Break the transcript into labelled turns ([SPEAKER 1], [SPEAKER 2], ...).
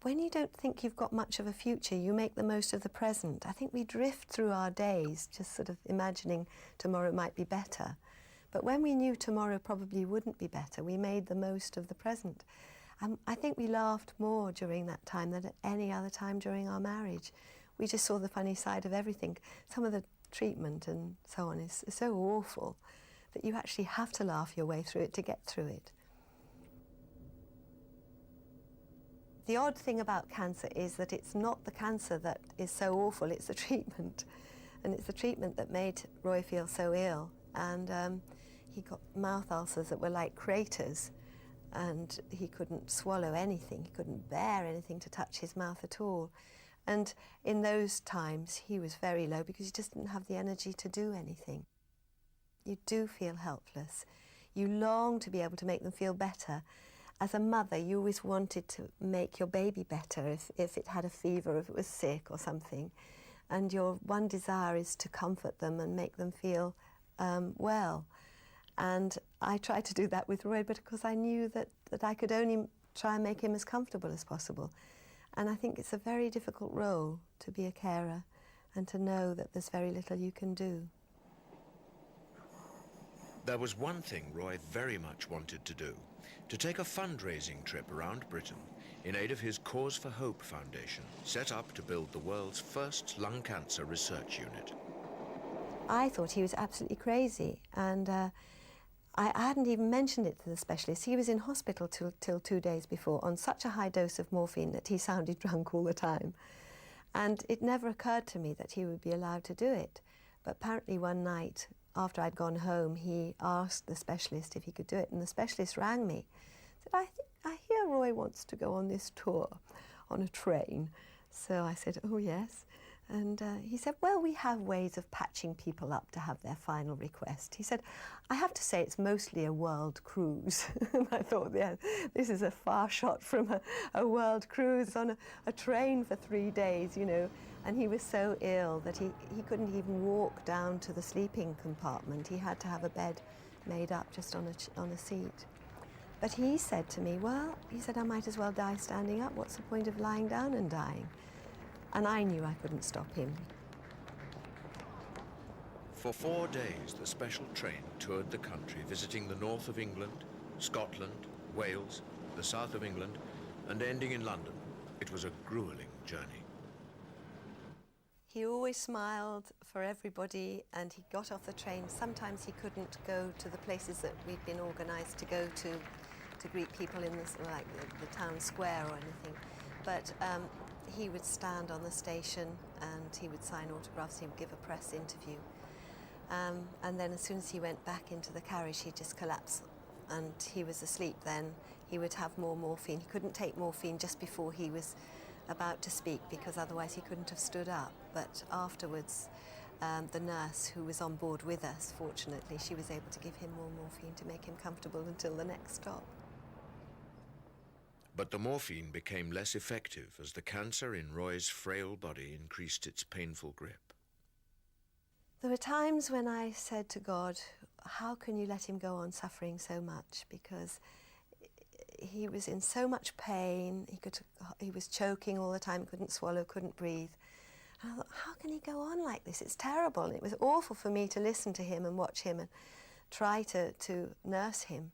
[SPEAKER 1] when you don't think you've got much of a future, you make the most of the present. I think we drift through our days just sort of imagining tomorrow might be better. But when we knew tomorrow probably wouldn't be better, we made the most of the present. I think we laughed more during that time than at any other time during our marriage. We just saw the funny side of everything. Some of the treatment and so on is so awful that you actually have to laugh your way through it to get through it. The odd thing about cancer is that it's not the cancer that is so awful, it's the treatment. And it's the treatment that made Roy feel so ill. And he got mouth ulcers that were like craters, and he couldn't swallow anything. He couldn't bear anything to touch his mouth at all. And in those times, he was very low because he just didn't have the energy to do anything. You do feel helpless. You long to be able to make them feel better. As a mother, you always wanted to make your baby better if it had a fever, if it was sick or something. And your one desire is to comfort them and make them feel well. And I tried to do that with Roy, but of course I knew that I could only try and make him as comfortable as possible. And I think it's a very difficult role to be a carer and to know that there's very little you can do.
[SPEAKER 2] There was one thing Roy very much wanted to do, to take a fundraising trip around Britain in aid of his Cause for Hope Foundation, set up to build the world's first lung cancer research unit.
[SPEAKER 1] I thought he was absolutely crazy, and I hadn't even mentioned it to the specialist. He was in hospital till 2 days before on such a high dose of morphine that he sounded drunk all the time. And it never occurred to me that he would be allowed to do it. But apparently one night, after I'd gone home, he asked the specialist if he could do it, and the specialist rang me. Said, I hear Roy wants to go on this tour on a train. So I said, oh yes. And he said, well, we have ways of patching people up to have their final request. He said, I have to say it's mostly a world cruise. And I thought, yeah, this is a far shot from a world cruise on a train for 3 days, you know. And he was so ill that he couldn't even walk down to the sleeping compartment. He had to have a bed made up just on a seat. But he said to me, well, he said, I might as well die standing up. What's the point of lying down and dying? And I knew I couldn't stop him.
[SPEAKER 2] For 4 days, the special train toured the country, visiting the north of England, Scotland, Wales, the south of England, and ending in London. It was a grueling journey.
[SPEAKER 1] He always smiled for everybody, and he got off the train. Sometimes he couldn't go to the places that we'd been organised to go to greet people in like the town square or anything. But he would stand on the station and he would sign autographs, he would give a press interview. And then as soon as he went back into the carriage, he'd just collapse, and he was asleep then. He would have more morphine. He couldn't take morphine just before he was about to speak, because otherwise he couldn't have stood up. But afterwards, the nurse who was on board with us, fortunately, she was able to give him more morphine to make him comfortable until the next stop.
[SPEAKER 2] But the morphine became less effective as the cancer in Roy's frail body increased its painful grip.
[SPEAKER 1] There were times when I said to God, how can you let him go on suffering so much? Because he was in so much pain, he was choking all the time, couldn't swallow, couldn't breathe. And I thought, how can he go on like this? It's terrible. And it was awful for me to listen to him and watch him and try to nurse him.